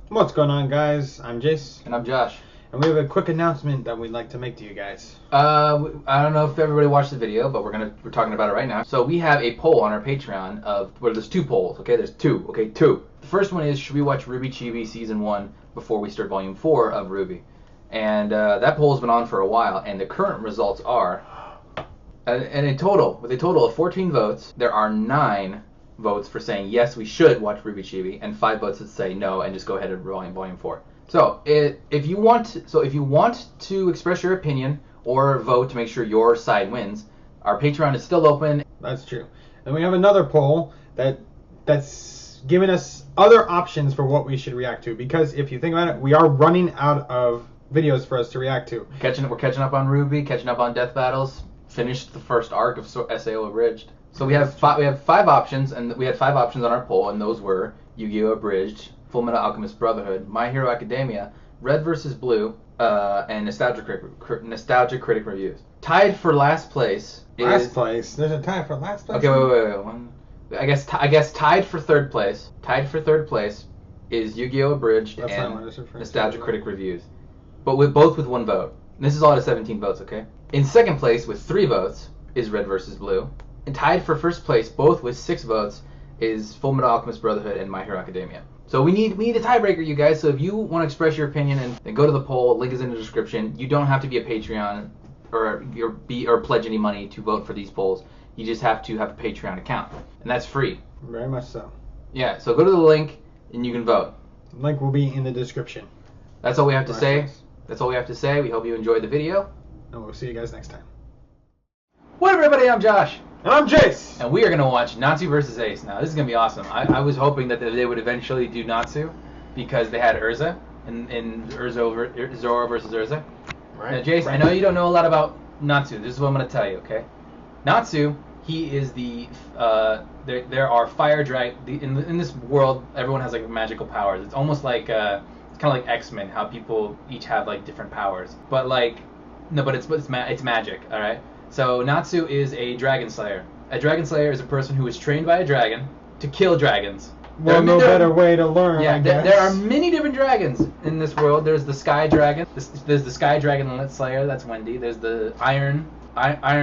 What's going on, guys? I'm Jace. And I'm Josh. And we have a quick announcement that we'd like to make to you guys. I don't know if everybody watched the video, but we're talking about it right now. So we have a poll on our Patreon there's two polls, okay? There's two, okay? Two. The first one is, should we watch RWBY Chibi Season 1 before we start Volume 4 of RWBY? And that poll has been on for a while, and the current results are, with a total of 14 votes, there are 9 votes for saying yes, we should watch RWBY Chibi, and 5 votes that say no and just go ahead and Volume 4. So if you want to express your opinion or vote to make sure your side wins, our Patreon is still open. That's true. And we have another poll that's giving us other options for what we should react to, because if you think about it, we are running out of videos for us to react to. We're catching up on RWBY, catching up on Death Battles, finished the first arc of SAO Abridged. So we have 5 options, and we had 5 options on our poll, and those were Yu-Gi-Oh! Abridged, Fullmetal Alchemist Brotherhood, My Hero Academia, Red vs. Blue, and Nostalgia Critic Reviews. Tied for last place is... Last place? There's a tie for last place? Okay, wait. I guess tied for third place. Tied for third place is Yu-Gi-Oh! Abridged and Nostalgia Critic Reviews. But both with 1 vote. And this is all out of 17 votes, okay? In second place with 3 votes is Red vs. Blue. And tied for first place, both with 6 votes, is Fullmetal Alchemist Brotherhood and My Hero Academia. So we need a tiebreaker, you guys. So if you want to express your opinion, then go to the poll. Link is in the description. You don't have to be a Patreon or pledge any money to vote for these polls. You just have to have a Patreon account, and that's free. Very much so. Yeah. So go to the link and you can vote. The link will be in the description. That's all we have to say. That's all we have to say. We hope you enjoyed the video. And we'll see you guys next time. What up, everybody? I'm Josh. And I'm Jace! And we are going to watch Natsu vs. Ace. Now, this is going to be awesome. I was hoping that they would eventually do Natsu because they had Urza in Zora versus Urza. Right. Now, Jace, I know you don't know a lot about Natsu. This is what I'm going to tell you, okay? Natsu, he is there are fire in this world, everyone has like magical powers. It's almost like it's kind of like X-Men, how people each have like different powers. But it's magic, all right? So Natsu is a dragon slayer. A dragon slayer is a person who is trained by a dragon to kill dragons. Well, no better way to learn. Yeah, I guess. There are many different dragons in this world. There's the sky dragon. There's the sky dragon slayer. That's Wendy. There's the iron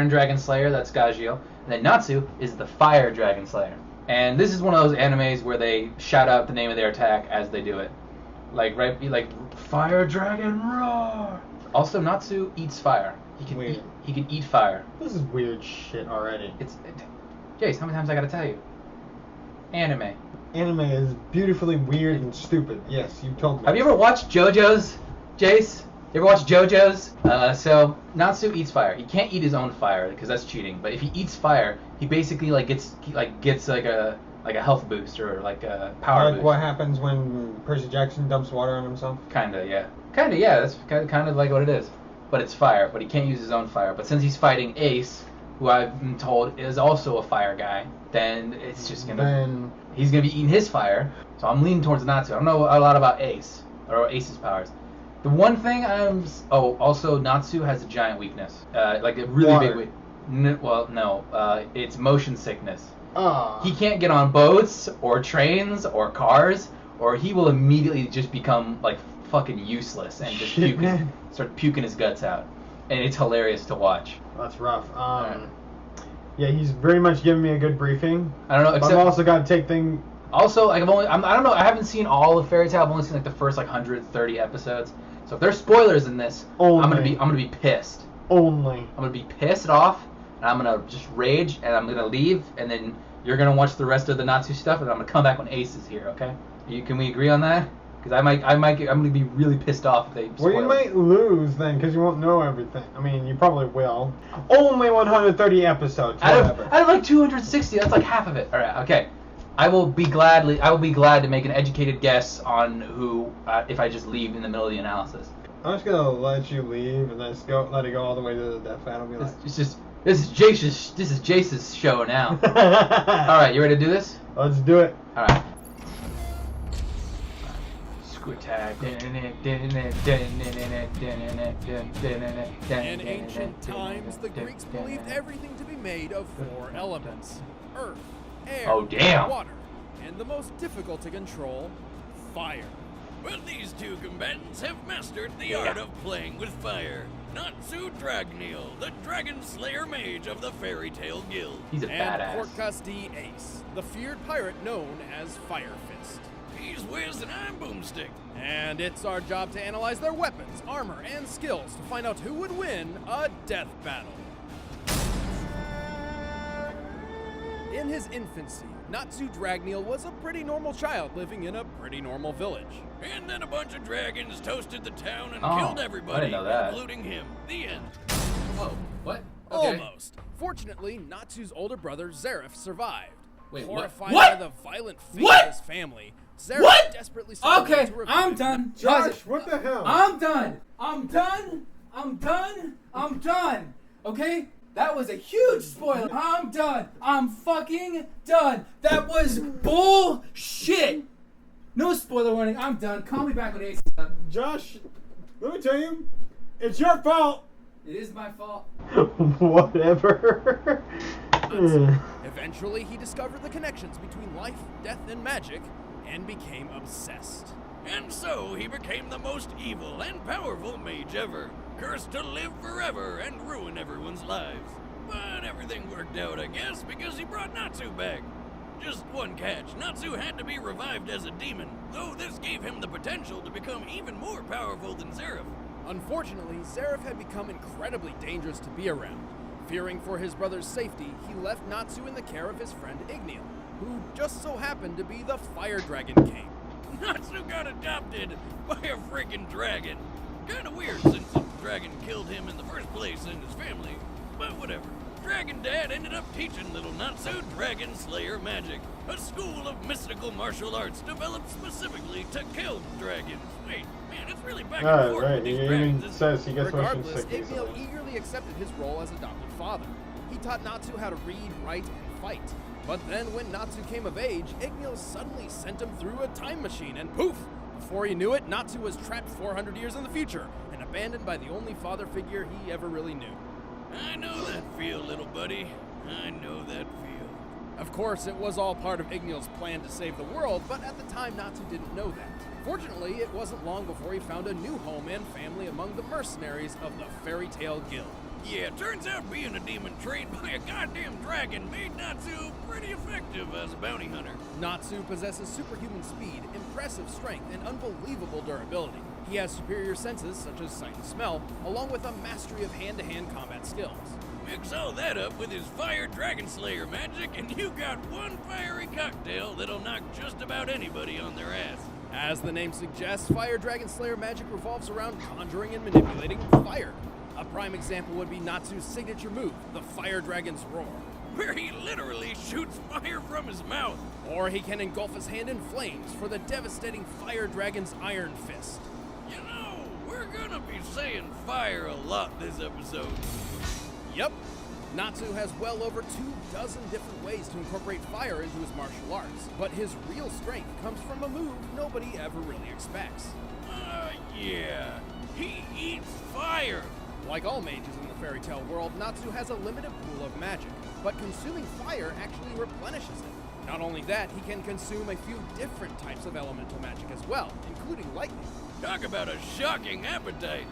dragon slayer. That's Gagio. And then Natsu is the fire dragon slayer. And this is one of those animes where they shout out the name of their attack as they do it, like fire dragon roar. Also, Natsu eats fire. He can eat fire. This is weird shit already. Jace, how many times I gotta tell you? Anime. Anime is beautifully weird and stupid. Yes, you told me. Have you ever watched JoJo's, Jace? You ever watched JoJo's? So Natsu eats fire. He can't eat his own fire because that's cheating. But if he eats fire, he basically gets like a health boost or like a power boost. Like what happens when Percy Jackson dumps water on himself? Kinda, yeah. That's kind of like what it is. But it's fire, but he can't use his own fire. But since he's fighting Ace, who I've been told is also a fire guy, then it's just he's gonna be eating his fire. So I'm leaning towards Natsu. I don't know a lot about Ace or Ace's powers. The one thing also Natsu has a giant weakness, like a really big weakness. Well, no, it's motion sickness. He can't get on boats or trains or cars, or he will immediately just become like fucking useless and just start puking his guts out, and it's hilarious to watch. That's rough. Yeah, he's very much giving me a good briefing. I don't know. Except I've also got to take things. Also, like I don't know. I haven't seen all of Fairy Tail. I've only seen like the first 130 episodes. So if there's spoilers in this, I'm gonna be pissed. I'm gonna be pissed off, and I'm gonna just rage, and I'm gonna leave, and then you're gonna watch the rest of the Natsu stuff, and I'm gonna come back when Ace is here. Okay? Can we agree on that? Because I'm gonna be really pissed off if they spoil. Well, you might lose then, because you won't know everything. I mean, you probably will. Only 130 episodes. Out of like 260, that's like half of it. All right, okay. I will be glad to make an educated guess on who, if I just leave in the middle of the analysis. I'm just gonna let you leave and let it go all the way to the death battle. This is Jace's show now. All right, you ready to do this? Let's do it. All right. ScrewAttack. In ancient times, the Greeks believed everything to be made of 4 elements: earth, air, Oh, damn. water, and the most difficult to control, fire. Well, these two combatants have mastered the art of playing with fire. Natsu Dragneel, the Dragon Slayer Mage of the Fairy Tale Guild. He's a and badass. Portcus D. Ace, the feared pirate known as Fire Fist. He's Wiz and I'm Boomstick. And it's our job to analyze their weapons, armor, and skills to find out who would win a death battle. In his infancy, Natsu Dragneel was a pretty normal child living in a pretty normal village. And then a bunch of dragons toasted the town and killed everybody, including him. The end. Oh, what? Okay. Almost. Fortunately, Natsu's older brother, Zareth, survived. Wait, Horrified what? by the violent fate of his family, Zareth desperately sought Okay, to revive I'm him. done. Josh, what the hell? I'm done. I'm done. I'm done. I'm done. Okay? That was a huge spoiler. I'm done. I'm fucking done. That was bullshit. No spoiler warning. I'm done. Call me back when Ace is up. Josh, let me tell you, it's your fault. It is my fault. Whatever. Eventually, he discovered the connections between life, death, and magic, and became obsessed. And so, he became the most evil and powerful mage ever, cursed to live forever and ruin everyone's lives. But everything worked out, I guess, because he brought Natsu back. Just one catch, Natsu had to be revived as a demon, though this gave him the potential to become even more powerful than Zareth. Unfortunately, Zareth had become incredibly dangerous to be around. Fearing for his brother's safety, he left Natsu in the care of his friend Igneel, who just so happened to be the Fire Dragon King. Natsu got adopted by a freaking dragon. Kinda weird since the dragon killed him in the first place and his family, but whatever. Dragon Dad ended up teaching little Natsu Dragon Slayer magic, a school of mystical martial arts developed specifically to kill dragons. Wait, man, it's really back and forth with these dragons. He says he gets motion Regardless, sick Igneel easily. eagerly accepted his role as adopted father. He taught Natsu how to read, write, and fight. But then when Natsu came of age, Igneel suddenly sent him through a time machine, and poof! Before he knew it, Natsu was trapped 400 years in the future and abandoned by the only father figure he ever really knew. I know that feel, little buddy. I know that feel. Of course, it was all part of Igneel's plan to save the world, but at the time, Natsu didn't know that. Fortunately, it wasn't long before he found a new home and family among the mercenaries of the Fairy Tale Guild. Yeah, turns out being a demon trained by a goddamn dragon made Natsu pretty effective as a bounty hunter. Natsu possesses superhuman speed, impressive strength, and unbelievable durability. He has superior senses, such as sight and smell, along with a mastery of hand-to-hand combat skills. Mix all that up with his Fire Dragon Slayer magic, and you got one fiery cocktail that'll knock just about anybody on their ass. As the name suggests, Fire Dragon Slayer magic revolves around conjuring and manipulating fire. A prime example would be Natsu's signature move, the Fire Dragon's Roar, where he literally shoots fire from his mouth. Or he can engulf his hand in flames for the devastating Fire Dragon's Iron Fist. You know, we're gonna be saying fire a lot this episode. Yep. Natsu has well over 24 different ways to incorporate fire into his martial arts, but his real strength comes from a move nobody ever really expects. Yeah. He eats fire. Like all mages in the fairy tale world, Natsu has a limited pool of magic, but consuming fire actually replenishes it. Not only that, he can consume a few different types of elemental magic as well, including lightning. Talk about a shocking appetite!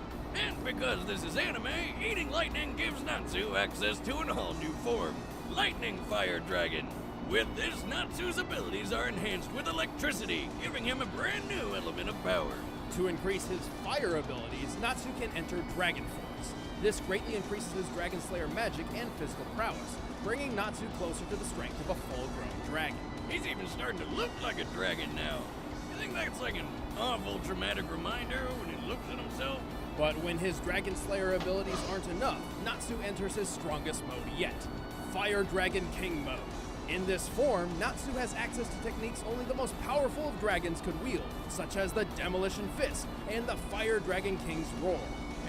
And because this is anime, eating lightning gives Natsu access to an all-new form, Lightning Fire Dragon. With this, Natsu's abilities are enhanced with electricity, giving him a brand new element of power. To increase his fire abilities, Natsu can enter Dragon Force. This greatly increases his Dragon Slayer magic and physical prowess, bringing Natsu closer to the strength of a full-grown dragon. He's even starting to look like a dragon now. You think that's like an awful traumatic reminder when he looks at himself? But when his Dragon Slayer abilities aren't enough, Natsu enters his strongest mode yet, Fire Dragon King mode. In this form, Natsu has access to techniques only the most powerful of dragons could wield, such as the Demolition Fist and the Fire Dragon King's Roar.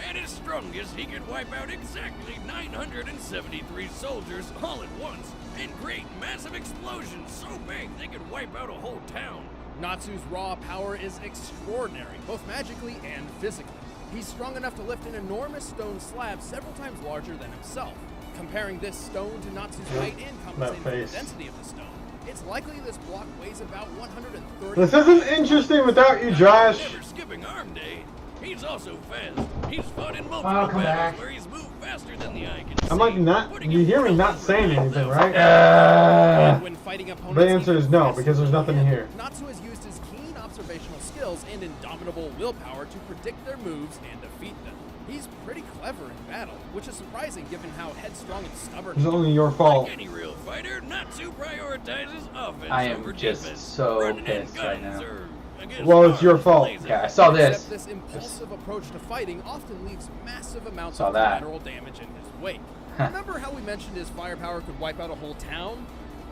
At his strongest, he could wipe out exactly 973 soldiers all at once and create massive explosions so big they could wipe out a whole town. Natsu's raw power is extraordinary, both magically and physically. He's strong enough to lift an enormous stone slab several times larger than himself. Comparing this stone to Natsu's height and compensating for the density of the stone, It's likely this block weighs about 130. This isn't interesting without you, Josh. Never skipping arm day. He's also fast. He's fought in multiple battles where he's moved faster than the eye can see. I'm like not. You hear me not saying anything, right? When fighting opponents, The answer is no, because there's nothing here. Natsu has used his keen observational skills and indomitable willpower to predict their moves and defeat them. He's pretty clever in battle, which is surprising given how headstrong and stubborn It's only your fault. Like any real fighter, Natsu prioritizes offense I am over just defense. so Running in pissed right guns now. or against Well, it's your cars, fault. lasers. Yeah, I saw this. Except this impulsive approach to fighting often leaves massive amounts Saw of that. collateral damage in his wake. Remember how we mentioned his firepower could wipe out a whole town?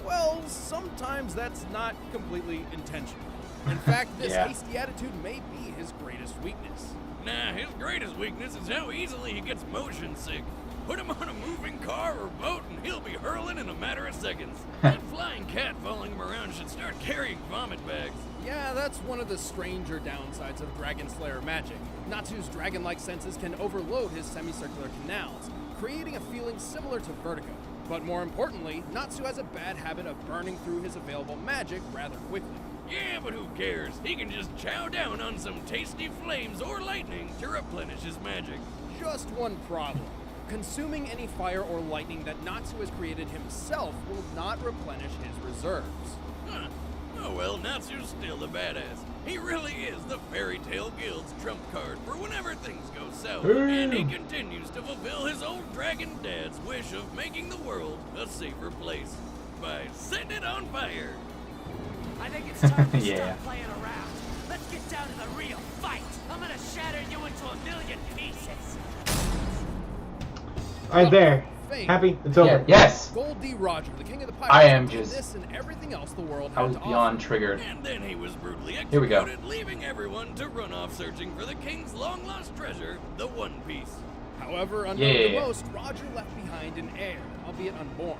Well, sometimes that's not completely intentional. In fact, this Yeah. hasty attitude may be his greatest weakness. Nah, his greatest weakness is how easily he gets motion sick. Put him on a moving car or boat and he'll be hurling in a matter of seconds. That flying cat following him around should start carrying vomit bags. Yeah, that's one of the stranger downsides of Dragon Slayer magic. Natsu's dragon-like senses can overload his semicircular canals, creating a feeling similar to vertigo. But more importantly, Natsu has a bad habit of burning through his available magic rather quickly. Yeah, but who cares? He can just chow down on some tasty flames or lightning to replenish his magic. Just one problem. Consuming any fire or lightning that Natsu has created himself will not replenish his reserves. Huh. Oh well, Natsu's still a badass. He really is the Fairy Tale Guild's trump card for whenever things go south. And he continues to fulfill his old dragon dad's wish of making the world a safer place by setting it on fire. I think it's time to Yeah. stop playing around. Let's get down to the real fight. I'm gonna shatter you into a million pieces. Right there. Fame. Happy? It's over. Yeah, yes! Gold D. Roger, the king of the pirates, I am did just- this and everything else the world I had was to beyond offer. triggered. And then he was brutally Here we go. executed, leaving everyone to run off searching for the king's long-lost treasure, the One Piece. However, unknown to Yeah. most, Roger left behind an heir, albeit unborn.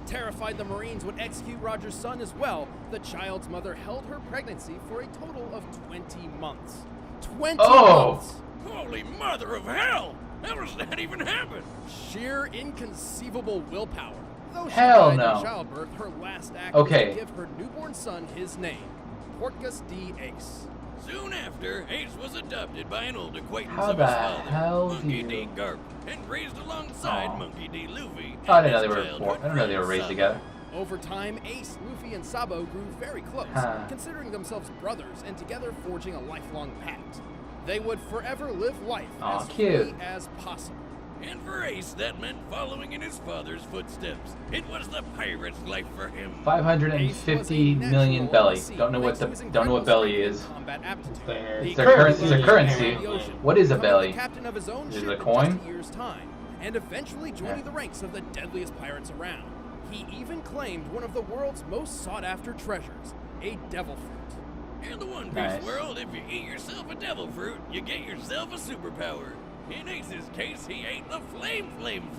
Terrified the Marines would execute Roger's son as well, the child's mother held her pregnancy for a total of 20 months. 20 Oh. months! Holy mother of hell! How does that even happen? Sheer inconceivable willpower. Though she Hell died no. in childbirth, her last act Okay. was to give her newborn son his name, Portgas D. Ace. Soon after, Ace was adopted by an old acquaintance How of the his father, hell do Monkey you- D. Garp, and raised alongside Aw. Monkey D. Luffy. Oh, I and didn't know his they were childhood born. I didn't know they were friend, raised Sabo. together. Over time, Ace, Luffy, and Sabo grew very close, Huh. considering themselves brothers and together forging a lifelong pact. They would forever live life Aw, as cute. free as possible. And for Ace, that meant following in his father's footsteps. It was the pirate's life for him. 550 million belly. Don't know what belly is. There. It's a currency. What is a belly? Captain of his own Is it ship a in coin? just a year's time, and eventually joining the ranks of the deadliest pirates around. He even claimed one of the world's most sought-after treasures, a devil fruit. In the One Piece Nice. world, if you eat yourself a devil fruit, you get yourself a superpower. In Ace's case, he ate the flame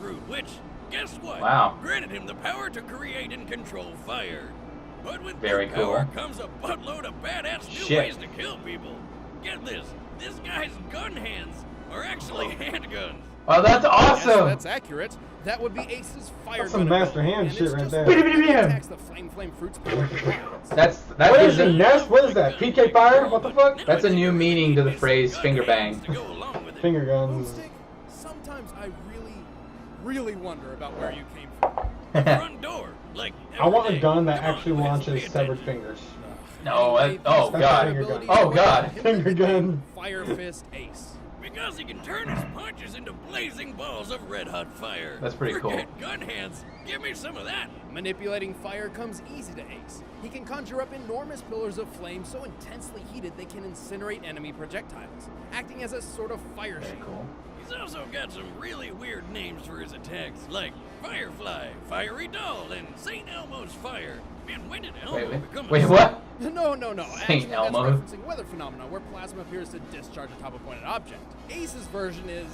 fruit, which, guess what? Wow. Granted him the power to create and control fire. But with Very that power cool. comes a buttload of badass new Shit. ways to kill people. Get this guy's gun hands are actually handguns. Oh, that's Yes, awesome! that's accurate. That would be Ace's fire That's some gun master ability, hand and shit it's right just there. what Bidi, bidi, bidi. attacks the flame fruit's power provides. That What gives is the a, nest? What is that? PK fire? What the fuck? That's a new meaning to the phrase finger bang. To go along with it. Finger guns. Boomstick, sometimes I really wonder about where you came from. Front door, like I want every a day. gun that Come on, actually Liz, launches pay severed attention. fingers. No, oh That's a god. finger gun. Oh god. Finger gun. Fire Fist Ace. Because he can turn his punches into blazing balls of red-hot fire. That's pretty cool. Forget gun hands. Give me some of that. Manipulating fire comes easy to Ace. He can conjure up enormous pillars of flame so intensely heated they can incinerate enemy projectiles, acting as a sort of fire Very shield. cool. He's also got some really weird names for his attacks, like Firefly, Fiery Doll, and St. Elmo's Fire. Man, when did Elmo become Wait, a what? No. Saint Actually, Elmo. that's referencing weather phenomena where plasma appears to discharge atop a pointed object. Ace's version is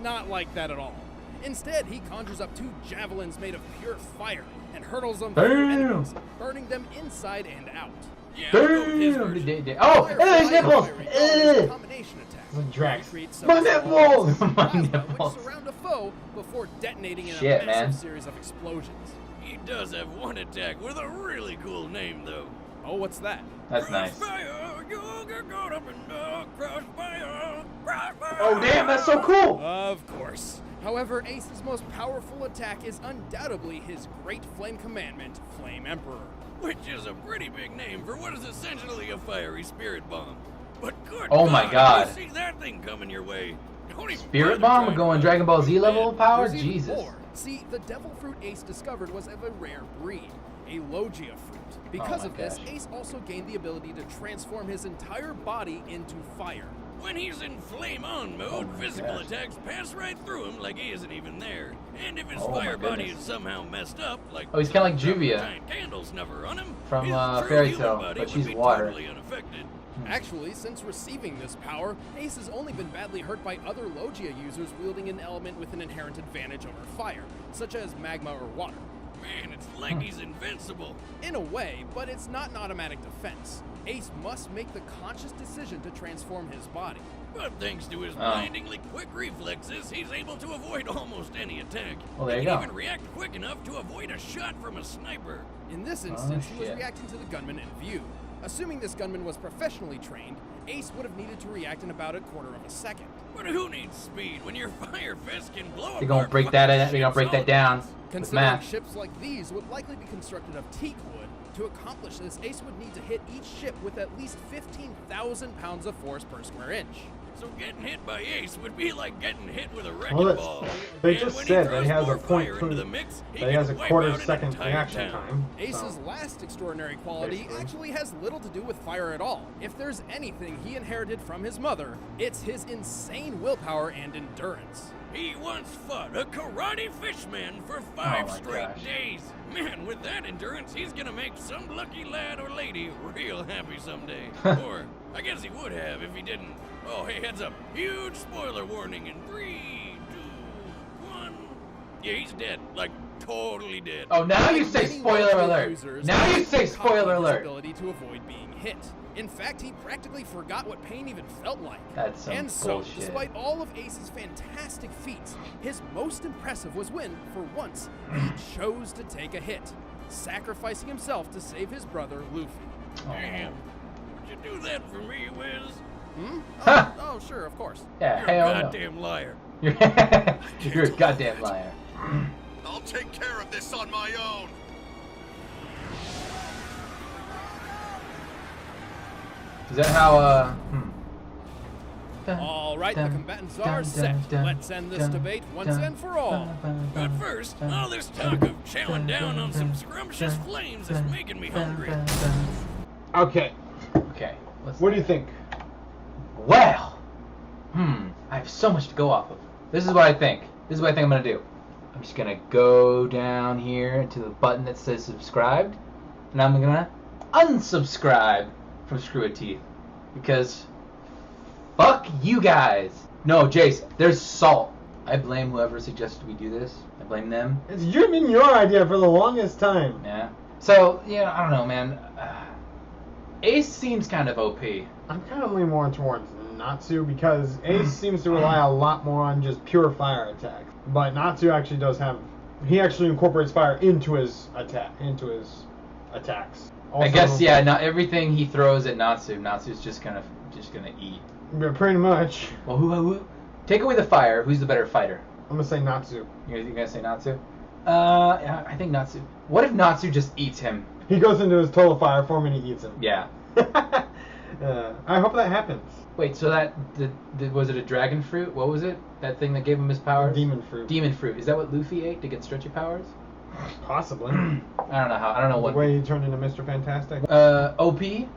not like that at all. Instead, he conjures up two javelins made of pure fire and hurtles them through Damn. enemies, burning them inside and out. Yeah, I'll go with his version. Damn. Oh, his nipples! Fiery Doll is a Ugh. combination attack. The Drax. Create My some nipples! small My plasma nipples. Which surround a foe before detonating in Shit, a massive man. series of explosions. He does have one attack with a really cool name, though. Oh, what's that? That's nice. Crossfire, you'll get caught up in the crossfire, crossfire. Oh, damn, that's so cool. Of course. However, Ace's most powerful attack is undoubtedly his Great Flame Commandment, Flame Emperor. Which is a pretty big name for what is essentially a fiery spirit bomb. But good Oh my God. you see that thing coming your way. Don't even Spirit bother Bomb trying going to Dragon Ball Z level of power? There's even Jesus. more. See, the devil fruit Ace discovered was of a rare breed, a Logia fruit. Because my of this, gosh. Ace also gained the ability to transform his entire body into fire. When he's in flame on mode, my physical gosh. attacks pass right through him like he isn't even there. And if his Oh my fire body goodness. is somehow messed up, like Oh, he's kinda like Juvia. giant candle snuffer on him, From, his true Fairy human Tail, body but would she's be water. totally unaffected. Actually, since receiving this power, Ace has only been badly hurt by other Logia users wielding an element with an inherent advantage over fire, such as magma or water. Man, it's like he's invincible. In a way, but it's not an automatic defense. Ace must make the conscious decision to transform his body. But thanks to his blindingly quick reflexes, he's able to avoid almost any attack. Well, there he you can go. even react quick enough to avoid a shot from a sniper. In this instance, he was shit. reacting to the gunman in view. Assuming this gunman was professionally trained, Ace would have needed to react in about a quarter of a second. But who needs speed when your fire fist can blow They're gonna apart break fucking that. They're gonna ships break all that at down once? with Considering math. ships like these would likely be constructed of teak wood, to accomplish this, Ace would need to hit each ship with at least 15,000 pounds of force per square inch. So getting hit by Ace would be like getting hit with a wrecking Well, ball. they And just when said he that he throws has a more point fire two, into the mix, that he he has a can wipe quarter out an second entire reaction town. time. Ace's so. last extraordinary quality Basically. actually has little to do with fire at all. If there's anything he inherited from his mother, it's his insane willpower and endurance. He once fought a karate fishman for 5 Oh my straight gosh. days. Man, with that endurance, he's gonna make some lucky lad or lady real happy someday. Or, I guess he would have if he didn't. Oh, hey, heads up. Huge spoiler warning in 3, 2, 1. Yeah, he's dead. Like, totally dead. Oh, now you say Many spoiler Logia alert. users, Now you Ace say copied spoiler his alert. ability to avoid being hit. In fact, he practically forgot what pain even felt like. That's some And so, bullshit. despite all of Ace's fantastic feats, his most impressive was when, for once, he chose to take a hit, sacrificing himself to save his brother, Luffy. Damn. Would you do that for me, Wiz? Hmm? Huh. Oh, sure, of course. Yeah, You're a hell no. goddamn liar. You're a goddamn liar. I'll take care of this on my own. Is that how, All right, the combatants are set. Let's end this debate once and for all. But first, all this talk of chowing down on some scrumptious flames is making me hungry. Okay, Okay, let's. what do you think? Well, I have so much to go off of. This is what I think. This is what I think I'm gonna do. I'm just gonna go down here to the button that says subscribed, and I'm gonna unsubscribe from ScrewAttack because fuck you guys. No, Jace, there's salt. I blame whoever suggested we do this. I blame them. It's been your idea for the longest time. Yeah. So yeah, I don't know, man. Ace seems kind of OP. I'm kind of leaning more towards Natsu because Ace seems to rely a lot more on just pure fire attacks. But Natsu actually does have, he actually incorporates fire into his attacks. Also, I guess yeah. Not everything he throws at Natsu's just gonna eat. Yeah, pretty much. Well, who take away the fire? Who's the better fighter? I'm gonna say Natsu. You gonna say Natsu? Yeah, I think Natsu. What if Natsu just eats him? He goes into his total fire form and he eats him. Yeah. I hope that happens. Wait, so that was it a dragon fruit? What was it? That thing that gave him his powers? Demon fruit. Demon fruit. Is that what Luffy ate to get stretchy powers? Possibly. I don't know how. I don't know The what. way he turned into Mr. Fantastic. OP.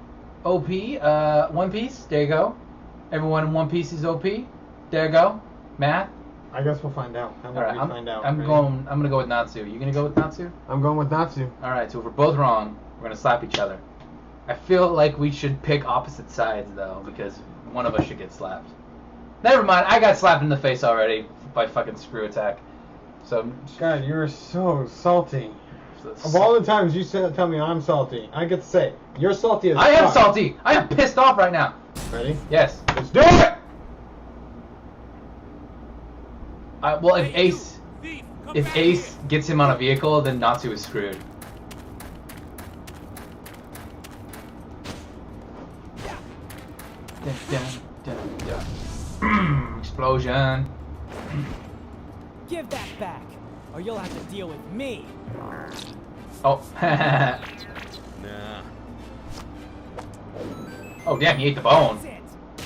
One Piece. There you go. Everyone in One Piece is OP. There you go. Math. I guess we'll find out. How All about right, we find out? I'm Ready? gonna go with Natsu. You gonna go with Natsu? I'm going with Natsu. All right. So if we're both wrong, we're gonna slap each other. I feel like we should pick opposite sides though, because one of us should get slapped. Never mind. I got slapped in the face already by fucking ScrewAttack. So God, you're so salty. so- Of all the times you tell me I'm salty, I get to say you're salty as I am fuck. salty. I am pissed off right now. Ready? Yes. Let's do it. Well, if Hey, Ace. you thief, If Ace gets him on a vehicle, then Natsu is screwed. Dun, dun, dun, dun. Explosion. Give that back, or you'll have to deal with me. Oh. Nah. Oh, damn, he ate the bone. That's it.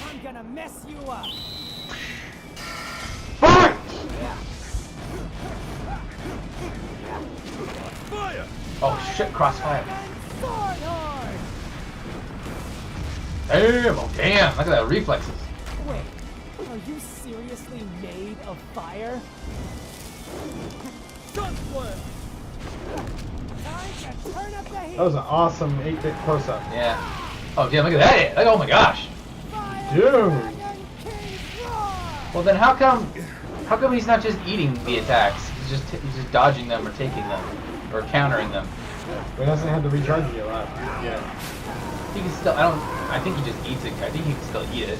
I'm gonna mess you up. Fuck! Fire! Oh, shit, crossfire. Swordhorn! Damn, oh, damn. Look at that reflexes. Wait, are you seriously made of fire? Time to turn up the heat. That was an awesome 8-bit close-up. Yeah. Oh, damn, look at that. Like, oh my gosh. Dude! Well, then how come he's not just eating the attacks? He's just dodging them or taking them or countering them. But he doesn't have the recharge deal left. Yeah. He can still. I think he just eats it. I think he can still eat it.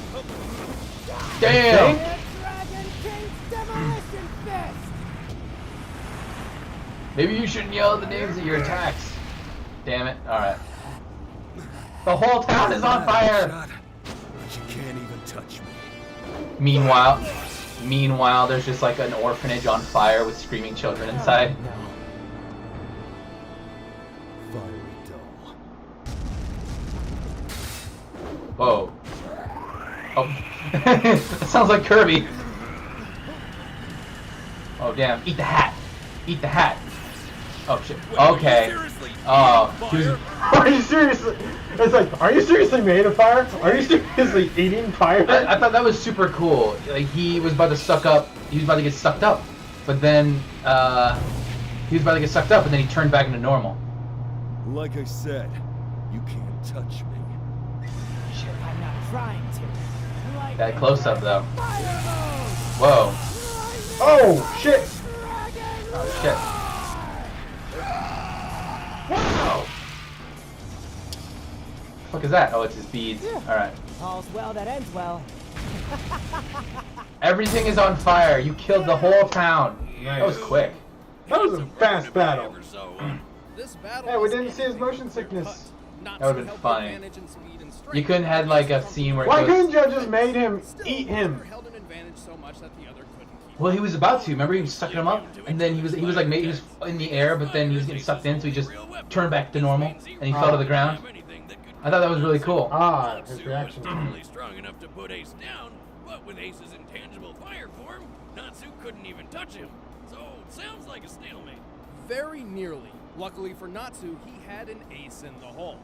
Damn! Dragon King's Demolition Fist! Maybe you shouldn't yell the names of your attacks. Damn it! All right. The whole town is on fire. But you can't even touch me. Meanwhile, there's just like an orphanage on fire with screaming children inside. Fiery doll. Whoa. Oh. That sounds like Kirby. Oh damn! Eat the hat. Eat the hat. Oh shit. Okay. Oh. he was- Are you seriously? It's like, are you seriously made of fire? Are you seriously eating fire? I thought that was super cool. Like he was about to suck up. He was about to get sucked up, but then he was about to get sucked up, and then he turned back into normal. Like I said, you can't touch me. I'm not trying to. Like That close up though. fire Whoa. Oh, shit! Oh shit. Wow. What is that? Oh, it's his beads. All right. All's well that ends well. Everything is on fire. You killed the whole town. That was quick. That was a fast battle. This battle Yeah, we was didn't see his anything motion but sickness. cut. Natsu That would've been held the funny. advantage in speed and strength. You couldn't have like a scene where it Why goes. couldn't you have just made him Still, eat one him? player held an advantage so much that the other couldn't keep Well, he was about to. Remember, he was sucking him up, and then he was like he was in the air, but then he was getting sucked in, so he just turned back to normal, and he fell to the ground. I thought that was really cool. Ah, his reaction. Totally strong enough to put Ace down, but with Ace's intangible fire form, Natsu couldn't even touch him. So it sounds like a stalemate. Very nearly. Luckily for Natsu, he had an ace in the hole.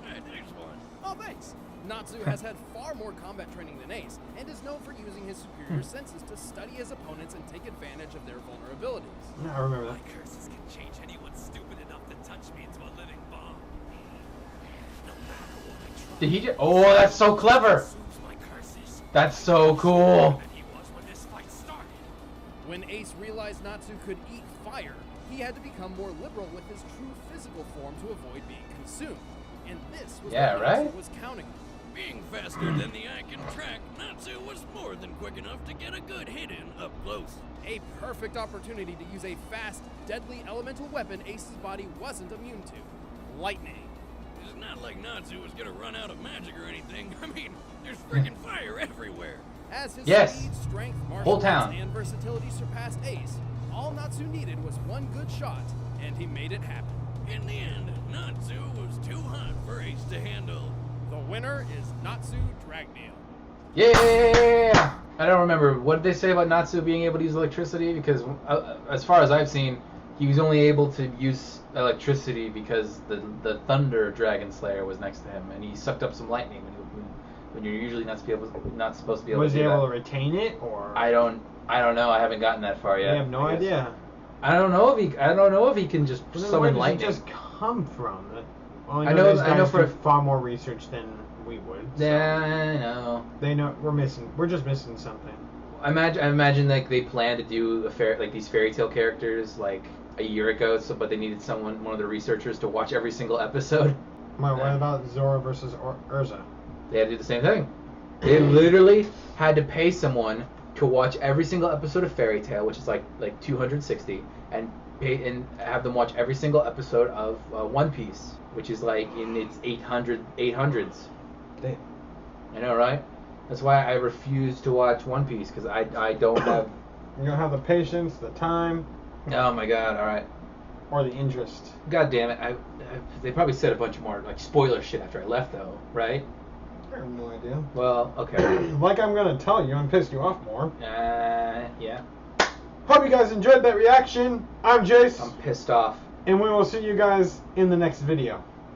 Hey, there's one. Oh, thanks. Natsu has had far more combat training than Ace, and is known for using his superior senses to study his opponents and take advantage of their vulnerabilities. I remember that. Curses can change anyone stupid enough to touch me into a living bomb. Did he just? Oh, that's so clever. Proves my curses. That's so cool. And he was when this fight started. When Ace realized Natsu could eat fire, he had to become more liberal with his true physical form to avoid being consumed. And this was Yeah, what Natsu right? was counting on. Being faster than the eye can track, Natsu was more than quick enough to get a good hit in up close. A perfect opportunity to use a fast, deadly elemental weapon Ace's body wasn't immune to. Lightning. It's not like Natsu was gonna run out of magic or anything. I mean, there's freaking fire everywhere. As his Yes. speed, strength, Whole martial town. arts, and versatility surpassed Ace, all Natsu needed was one good shot, and he made it happen. In the end, Natsu was too hot for Ace to handle. The winner is Natsu Dragneel. Yeah. I don't remember what did they say about Natsu being able to use electricity, because as far as I've seen, he was only able to use electricity because the Thunder Dragon Slayer was next to him, and he sucked up some lightning when you're usually not supposed to be able Was to he do able that. to retain it, or? I don't know. I haven't gotten that far yet. I have no I guess. idea. I don't know if he can just Well, then where summon does lightning. it just come from? Well, I know- these I know guys for- do far more research than we would. So Yeah, I know. They know we're just missing something. I imagine like they planned to do these fairy tale characters like a year ago, but they needed one of the researchers to watch every single episode. What about Zora versus Urza? They had to do the same thing. They literally had to pay someone to watch every single episode of Fairy Tail, which is like 260, and have them watch every single episode of One Piece, which is like in its 800s. Damn. I know, right? That's why I refuse to watch One Piece, because I don't have... You don't have the patience, the time. Oh my god, alright. Or the interest. God damn it. They probably said a bunch more like spoiler shit after I left, though, right? I have no idea. Well, okay. Like I'm gonna tell you and piss you off more. Yeah. Hope you guys enjoyed that reaction. I'm Jace. I'm pissed off. And we will see you guys in the next video.